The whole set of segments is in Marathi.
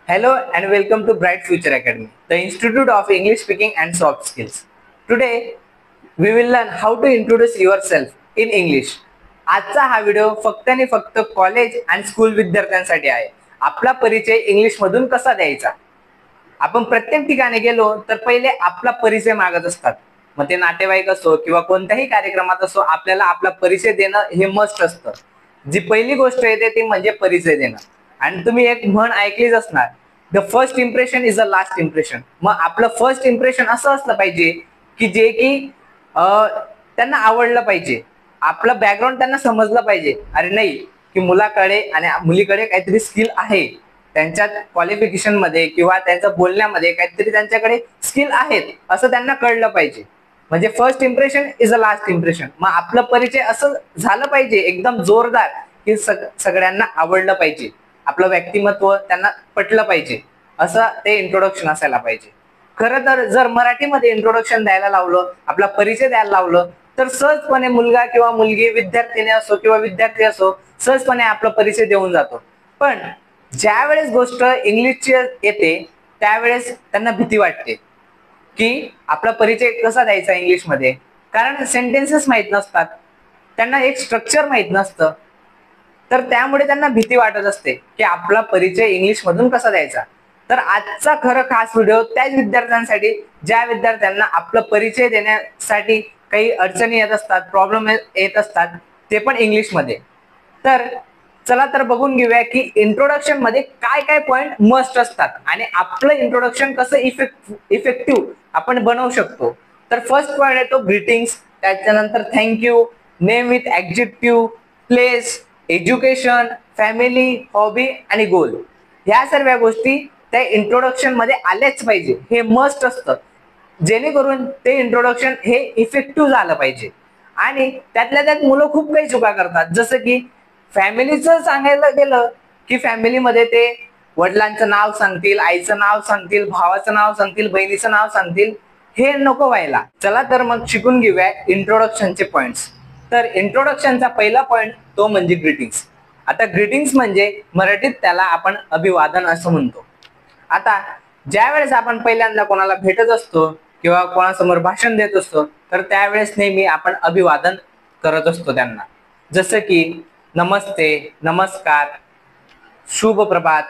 Hello and welcome to Bright Future Academy, the Institute of English Speaking and Soft Skills. Today, we will learn how to introduce yourself in English. आजचा हा व्हिडिओ फक्त आणि फक्त कॉलेज आणि स्कूल विद्यार्थ्यांसाठी आहे. आपला परिचय इंग्लिश मधून कसा द्यायचा. आपण प्रत्येक ठिकाणी गेलो तर पहिले आपला परिचय मागत असतात. मग ते नातेवाईक असो किंवा कोणत्याही कार्यक्रमात असो, आपल्याला आपला परिचय देणं हे मस्ट असतं. जी पहिली गोष्ट येते ती म्हणजे परिचय देणं. आणि तुम्ही एक म्हण ऐकलीच असणार, the first impression is the last impression. मग आपलं फर्स्ट इम्प्रेशन असं असलं पाहिजे की जे की त्यांना आवडलं पाहिजे. आपलं बॅकग्राऊंड त्यांना समजलं पाहिजे. अरे नाही की मुलाकडे आणि मुलीकडे काहीतरी स्किल आहे, त्यांच्या क्वालिफिकेशन मध्ये किंवा त्यांच्या बोलण्यामध्ये काहीतरी त्यांच्याकडे स्किल आहेत असं त्यांना कळलं पाहिजे. म्हणजे first impression is a last impression. मग आपलं परिचय असं झालं पाहिजे एकदम जोरदार की सगळ्यांना आवडलं पाहिजे. आपलं व्यक्तिमत्व त्यांना पटलं पाहिजे, असं ते इंट्रोडक्शन असायला पाहिजे. खरं तर जर मराठीमध्ये इंट्रोडक्शन द्यायला लावलं, आपला परिचय द्यायला लावलं, तर सहजपणे मुलगा किंवा मुलगी, विद्यार्थिनी असो किंवा विद्यार्थी असो, सहजपणे आपला परिचय देऊन जातो. पण ज्या वेळेस गोष्ट इंग्लिशची येते त्यावेळेस त्यांना भीती वाटते की आपला परिचय कसा द्यायचा इंग्लिशमध्ये. कारण सेंटेन्सेस माहित नसतात, त्यांना एक स्ट्रक्चर माहित नसतं. तर त्यामुळे त्यांना भीती वाटत असते की आपला परिचय इंग्लिश मधून कसा द्यायचा. तर आजचा खरं खास व्हिडिओ त्याच विद्यार्थ्यांसाठी ज्या विद्यार्थ्यांना आपला परिचय देण्यासाठी काही अडचणी येत असतात, प्रॉब्लेम येत असतात, ते पण इंग्लिशमध्ये. तर चला तर बघून घेऊया की इंट्रोडक्शन मध्ये काय काय पॉइंट मस्ट असतात आणि आपलं इंट्रोडक्शन कसं इफेक्टिव्ह आपण बनवू शकतो. तर फर्स्ट पॉइंट येतो ग्रीटिंग्स, त्याच्यानंतर thank you, name with adjective, place, education, family, hobby आणि गोल. ह्या सर्व गोष्टी त्या इंट्रोडक्शन मध्ये आल्याच पाहिजे, हे मस्ट असतं. जेणेकरून ते इंट्रोडक्शन हे इफेक्टिव्ह झालं पाहिजे. आणि त्यातल्या त्यात मुलं खूप काही चुका करतात, जसं की फॅमिलीचं सांगायला गेलं की फॅमिलीमध्ये ते वडिलांचं नाव सांगतील, आईचं नाव सांगतील, भावाचं नाव सांगतील, बहिणीचं नाव सांगतील. हे नको व्हायला. चला तर मग शिकून घेऊया इंट्रोडक्शनचे पॉइंट्स. तर इंट्रोडक्शनचा पहिला पॉइंट तो म्हणजे ग्रीटिंग्स. आता ग्रीटिंग्स म्हणजे मराठीत त्याला आपण अभिवादन असं म्हणतो. आता ज्या वेळेस आपण पहिल्यांदा कोणाला भेटत असतो किंवा कोणासमोर भाषण देत असतो, तर त्यावेळेस नेहमी आपण अभिवादन करत असतो त्यांना. जसं की नमस्ते, नमस्कार, शुभ प्रभात,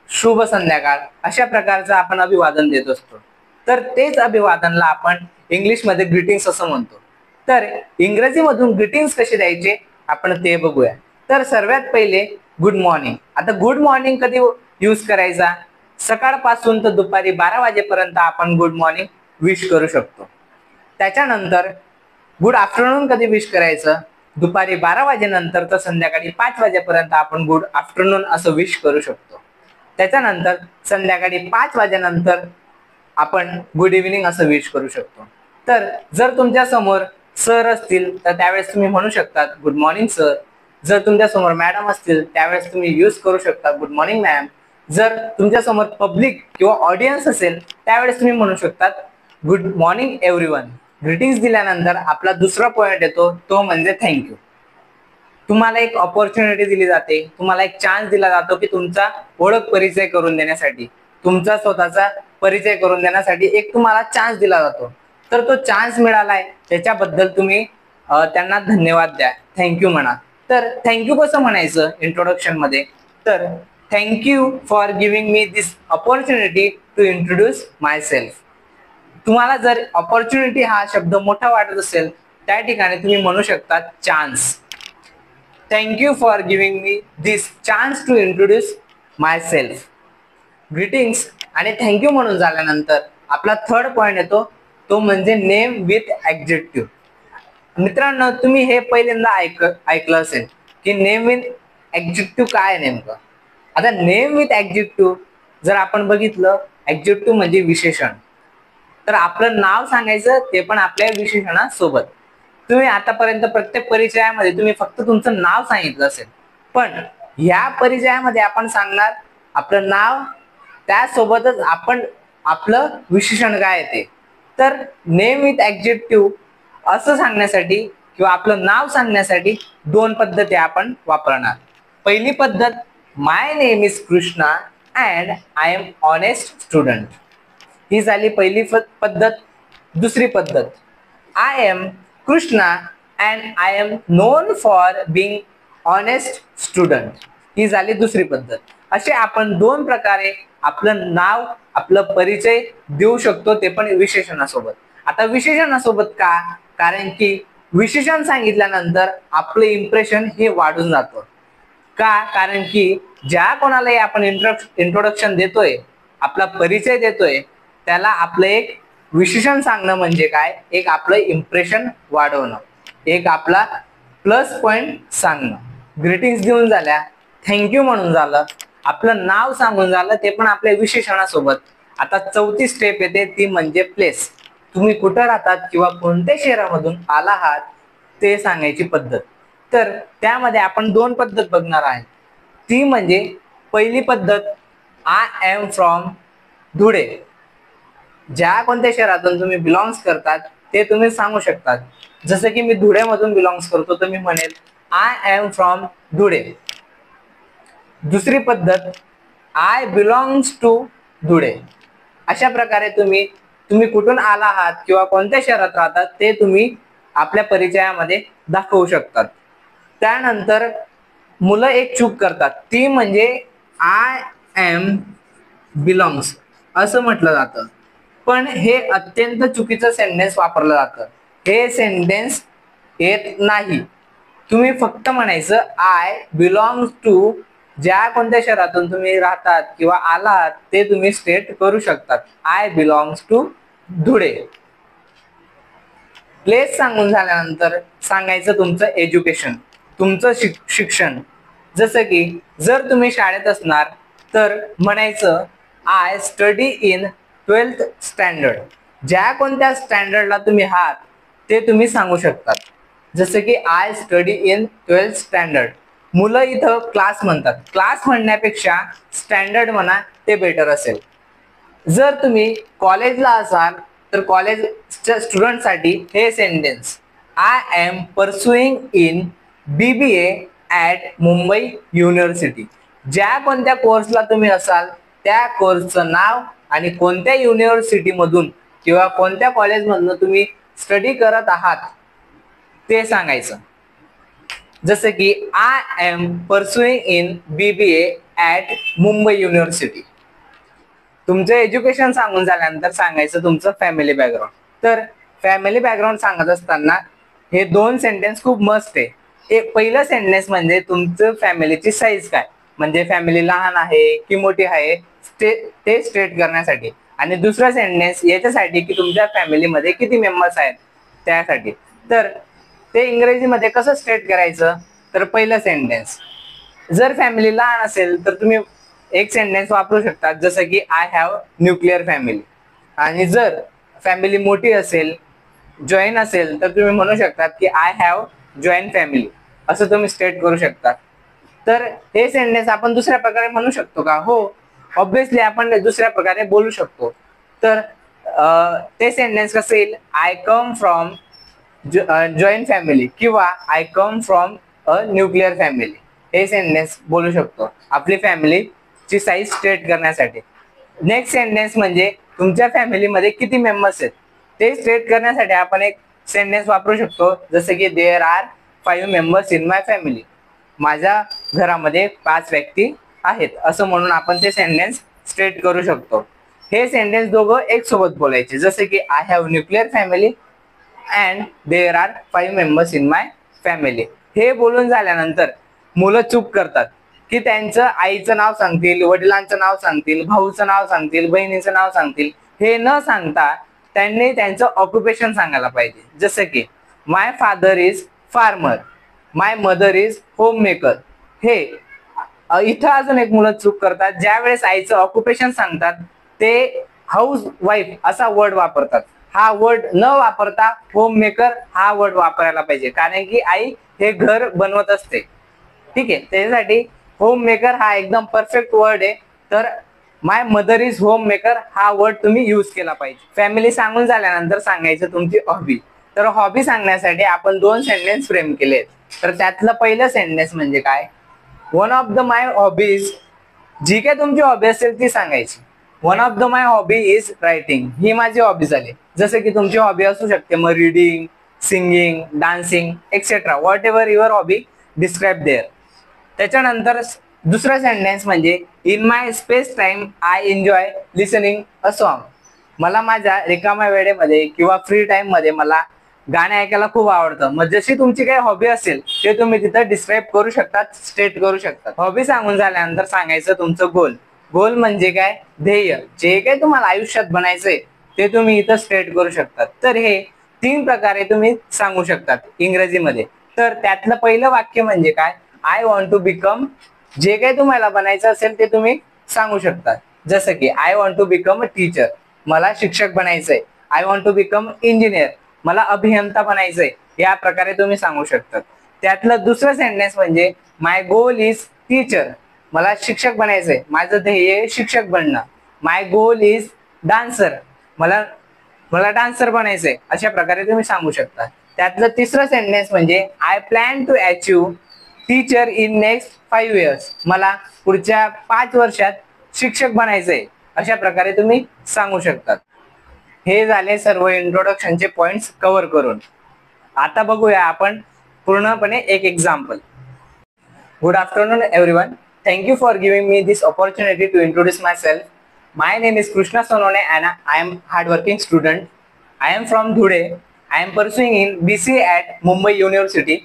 शुभ संध्याकाळ, अशा प्रकारचं आपण अभिवादन देत असतो. तर तेच अभिवादनला आपण इंग्लिशमध्ये ग्रीटिंग्स असं म्हणतो. तर इंग्रजीमधून ग्रीटिंग्स कसे द्यायचे आपण ते बघूया. तर सर्वात पहिले गुड मॉर्निंग. आता गुड मॉर्निंग कधी यूज करायचा, सकाळपासून तर दुपारी 12 वाजेपर्यंत आपण गुड मॉर्निंग विश करू शकतो. त्याच्यानंतर गुड आफ्टरनून कधी विश करायचं, दुपारी 12 वाजेनंतर तर संध्याकाळी 5 वाजेपर्यंत आपण गुड आफ्टरनून असं विश करू शकतो. त्याच्यानंतर संध्याकाळी 5 वाजेनंतर आपण गुड इव्हिनिंग असं विश करू शकतो. तर जर तुमच्या समोर सर असतील तर त्यावेळेस तुम्ही म्हणू शकता गुड मॉर्निंग सर. जर तुमच्या समोर मॅडम असतील त्यावेळेस तुम्ही यूज करू शकता गुड मॉर्निंग मॅम. जर तुमच्या समोर पब्लिक किंवा ऑडियन्स असेल त्यावेळेस तुम्ही म्हणू शकतात गुड मॉर्निंग एव्हरीवन. ग्रीटिंग्स दिल्यानंतर आपला दुसरा पॉइंट येतो तो म्हणजे थँक्यू. तुम्हाला एक ऑपॉर्च्युनिटी दिली जाते, तुम्हाला एक चान्स दिला जातो की तुमचा ओळख परिचय करून देण्यासाठी, तुमचा स्वतःचा परिचय करून देण्यासाठी एक तुम्हाला चान्स दिला जातो. तर तो चान्स मिळालाय त्याच्याबद्दल तुम्ही त्यांना धन्यवाद द्या, थँक्यू म्हणा. तर थँक्यू कसं म्हणायचं इंट्रोडक्शन मध्ये, तर thank you for giving me this opportunity to introduce myself. तुम्हाला जर ऑपॉर्च्युनिटी हा शब्द मोठा वाटत असेल त्या ठिकाणी तुम्ही म्हणू शकता chance. Thank you for giving me this chance to introduce myself. Greetings आणि थँक्यू म्हणून झाल्यानंतर आपला थर्ड पॉइंट येतो तो म्हणजे नेम विथ ऍडजेक्टिव्ह. मित्रांनो, तुम्ही हे पहिल्यांदा ऐकलं असेल की नेम विथ ऍडजेक्टिव्ह काय आहे नेमकं. आता नेम विथ ऍडजेक्टिव्ह जर आपण बघितलं, ऍडजेक्टिव्ह म्हणजे विशेषण. तर आपलं नाव सांगायचं ते पण आपल्या विशेषणासोबत. तुम्ही आतापर्यंत प्रत्येक परिचयामध्ये तुम्ही फक्त तुमचं नाव सांगितलं असेल, पण या परिचयामध्ये आपण सांगणार आपलं नाव, त्यासोबतच आपण आपलं विशेषण काय येते. तर नेम विथ ऍडजेक्टिव्ह असं सांगण्यासाठी किंवा आपलं नाव सांगण्यासाठी दोन पद्धती आपण वापरणार. पहिली पद्धत my name is Krishna and I am honest student. ही झाली पहिली पद्धत. दुसरी पद्धत, I am Krishna and I am known for being honest student. ही झाली दुसरी पद्धत. असे आपण दोन प्रकारे आपलं नाव, आपलं परिचय देऊ शकतो, ते पण विशेषणासोबत. आता विशेषणासोबत का? कारण की विशेषण सांगितल्यानंतर आपलं इम्प्रेशन हे वाढून जातं. का? कारण की ज्या कोणालाही आपण इंट्रोडक्शन देतोय, आपला परिचय देतोय, त्याला आपलं एक विशेषण सांगणं म्हणजे काय, एक आपलं इम्प्रेशन वाढवणं, एक आपला प्लस पॉइंट सांगणं. ग्रीटिंग्स देऊन झाल्या, थँक्यू म्हणून झालं, आपलं नाव सांगून झालं, ते पण आपल्या विशेषणासोबत. आता चौथी स्टेप येते, ती म्हणजे प्लेस. तुम्ही कुठं राहतात किंवा कोणत्या शहरामधून आला आहात ते सांगायची पद्धत. तर त्यामध्ये आपण दोन पद्धत बघणार आहे. ती म्हणजे पहिली पद्धत, आय एम फ्रॉम धुळे. ज्या कोणत्या शहरातून तुम्ही बिलॉंग्स करतात ते तुम्ही सांगू शकतात. जसं की मी धुळ्यामधून बिलॉंग्स करतो, तर मी म्हणेल आय एम फ्रॉम धुळे. दुसरी पद्धत, आय बिलॉंग्स टू धुळे. अशा प्रकारे तुम्ही कुठून आला आहात किंवा कोणत्या शहरात राहतात ते तुम्ही आपल्या परिचयामध्ये दाखवू शकतात. त्यानंतर मुलं एक चूक करतात, ती म्हणजे आय एम बिलॉंग्स असं म्हटलं जातं, पण हे अत्यंत चुकीचं सेंटेन्स वापरलं जातं. हे सेंटेन्स येत नाही. तुम्ही फक्त म्हणायचं आय बिलॉंग टू, ज्या कोणत्या शहरातून तुम्ही राहतात किंवा आलात ते तुम्ही स्टेट करू शकतात. I belongs to Dhule. Place सांगून झाल्यानंतर सांगायचं तुमचं एज्युकेशन, तुमचं शिक्षण. जसं की जर तुम्ही शाळेत असणार तर म्हणायचं I study in 12th standard. ज्या कोणत्या स्टँडर्डला तुम्ही आहात ते तुम्ही सांगू शकतात. जसं की I study in 12th standard. मुलं इथं क्लास म्हणतात, क्लास म्हणण्यापेक्षा स्टँडर्ड म्हणा, ते बेटर असेल. जर तुम्ही कॉलेजला असाल तर कॉलेजच्या स्टुडंटसाठी हे sentence, I am pursuing in BBA at Mumbai university. ज्या कोणत्या कोर्सला तुम्ही असाल त्या कोर्सचं नाव आणि कोणत्या युनिव्हर्सिटीमधून किंवा कोणत्या कॉलेजमधून तुम्ही स्टडी करत आहात ते सांगायचं. जसं की I am pursuing in BBA at Mumbai university. तुमचं एज्युकेशन सांगून झाल्यानंतर सांगायचं तुमचं फॅमिली बॅकग्राऊंड. तर फॅमिली बॅकग्राऊंड सांगत असताना हे दोन सेंटेन्स खूप मस्त आहे. एक पहिलं सेंटेन्स म्हणजे तुमचं फॅमिलीची साईज काय, म्हणजे फॅमिली लहान आहे की मोठी आहे ते स्टेट करण्यासाठी. आणि दुसरा सेंटेन्स याच्यासाठी की तुमच्या फॅमिलीमध्ये किती मेंबर्स आहेत त्यासाठी. तर ते इंग्रजीमध्ये कसं स्टेट करायचं, तर पहिलं सेंटेन्स, जर फॅमिली लहान असेल तर तुम्ही एक सेंटेन्स वापरू शकतात, जसं की आय हॅव न्यूक्लिअर फॅमिली. आणि जर फॅमिली मोठी असेल, जॉईन असेल, तर तुम्ही म्हणू शकतात की आय हॅव जॉईंट फॅमिली, असं तुम्ही स्टेट करू शकता. तर हे सेंटेन्स आपण दुसऱ्या प्रकारे म्हणू शकतो का? हो, ऑब्विसली आपण दुसऱ्या प्रकारे बोलू शकतो. तर ते सेंटेन्स कसं येईल, I come from joint family किंवा I come from a nuclear family. हे सेंटेन्स बोलू शकतो आपली फॅमिलीची साईज स्टेट करण्यासाठी. नेक्स्ट सेंटेन्स म्हणजे तुमच्या फॅमिलीमध्ये किती मेंबर्स आहेत ते स्टेट करण्यासाठी आपण एक सेंटेन्स वापरू शकतो, जसं की there are 5 members in my family. माझ्या घरामध्ये 5 व्यक्ती आहेत, असं म्हणून आपण ते सेंटेन्स स्टेट करू शकतो. हे सेंटेन्स दोघं एक सोबत बोलायचे, जसं की I have nuclear family and there are 5 members in my family. हे बोलून झाल्यानंतर मुलं चूक करतात की त्यांचं आईचं नाव सांगतील, वडिलांचं नाव सांगतील, भाऊचं नाव सांगतील, बहिणीचं नाव सांगतील. हे न सांगता त्यांनी त्यांचं ऑक्युपेशन सांगायला पाहिजे. जसं की my father is farmer, my mother is home maker. हे इथं अजून एक मुलं चूक करतात, ज्या वेळेस आईचं ऑक्युपेशन सांगतात ते हाऊस वाईफ असा वर्ड वापरतात. हा वर्ड न वापरता होम मेकर हा वर्ड वापरायला पाहिजे, कारण की आई हे घर बनवत असते. ठीक आहे, त्याच्यासाठी होम मेकर हा एकदम परफेक्ट वर्ड आहे. तर माय मदर इज होम मेकर हा वर्ड तुम्ही यूज केला पाहिजे. फॅमिली सांगून झाल्यानंतर सांगायचं तुमची हॉबी. तर हॉबी सांगण्यासाठी आपण दोन सेंटेन्स फ्रेम केले. तर त्यातलं पहिलं सेंटेन्स म्हणजे काय, one of the my hobbies जी काय तुमची हॉबी असेल ती सांगायची. One of the my hobby is writing. ही माझी हॉबी झाली. जसं की तुमची हॉबी असू शकते मग reading, singing, dancing etcetera, whatever your hobby describe there. त्याच्यानंतर दुसरा सेंटेन्स म्हणजे in my space time I enjoy listening a song. मला माझ्या रिकाम्या वेळेमध्ये किंवा फ्री टाइम मध्ये मला गाणे ऐकायला खूप आवडतं. मग जशी तुमची काही हॉबी असेल ते तुम्ही तिथं डिस्क्राईब करू शकतात, स्टेट करू शकतात. हॉबी सांगून झाल्यानंतर सांगायचं तुमचं गोल. गोल म्हणजे काय, ध्येय. जे काही तुम्हाला आयुष्यात बनायचंय ते तुम्ही इथं स्टेट करू शकतात. तर हे 3 प्रकारे तुम्ही सांगू शकतात इंग्रजीमध्ये. तर त्यातलं पहिलं वाक्य म्हणजे काय, आय वॉन्ट टू बिकम. जे काही तुम्हाला बनायचं असेल ते तुम्ही सांगू शकता. जसं की I want to become a teacher. मला शिक्षक बनायचंय. I want to become engineer. मला अभियंता बनायचंय. या प्रकारे तुम्ही सांगू शकतात. त्यातलं दुसरं सेंटेन्स म्हणजे माय गोल इज टीचर. मला शिक्षक बनायचंय. माझं ध्येय शिक्षक बनणं. My goal is dancer. मला मला डान्सर बनायचंय. अशा प्रकारे तुम्ही सांगू शकता. त्यातलं तिसरं सेंटेन्स म्हणजे I plan to achieve teacher in next 5 years. मला पुढच्या 5 वर्षात शिक्षक बनायचंय. अशा प्रकारे तुम्ही सांगू शकतात. हे झाले सर्व इंट्रोडक्शनचे पॉइंट्स कव्हर करून. आता बघूया आपण पूर्णपणे एक example. Good afternoon, everyone. Thank you for giving me this opportunity to introduce myself. My name is Krishna Sonone and I am hardworking student. I am from Dhude. I am pursuing in BCA at Mumbai University.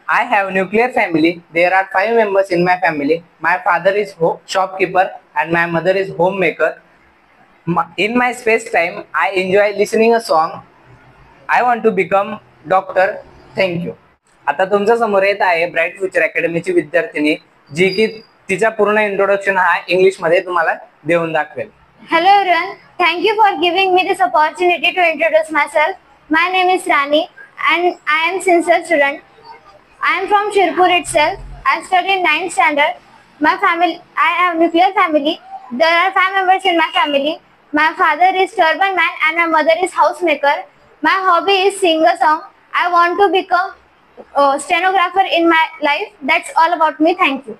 I have nuclear family. There are 5 members in my family. My father is shopkeeper and my mother is homemaker. In my space time, I enjoy listening a song. I want to become doctor. Thank you. आता तुमच्या समोर येत आहे ब्राईट फ्युचर अकॅडमीची विद्यार्थिनी, जी की तिचा पूर्ण इंट्रोडक्शन हा इंग्लिश मध्ये तुम्हाला देऊन दाखवेल. Hello everyone, thank you for giving me this opportunity to introduce myself. My name is Rani and I am sincere student. I am from Shirpur itself. I study in 9th standard. I have nuclear family. There are 5 members in my family. My father is turban man and my mother is housemaker. My hobby is sing a song. I want to become stenographer in my life. That's all about me. Thank you.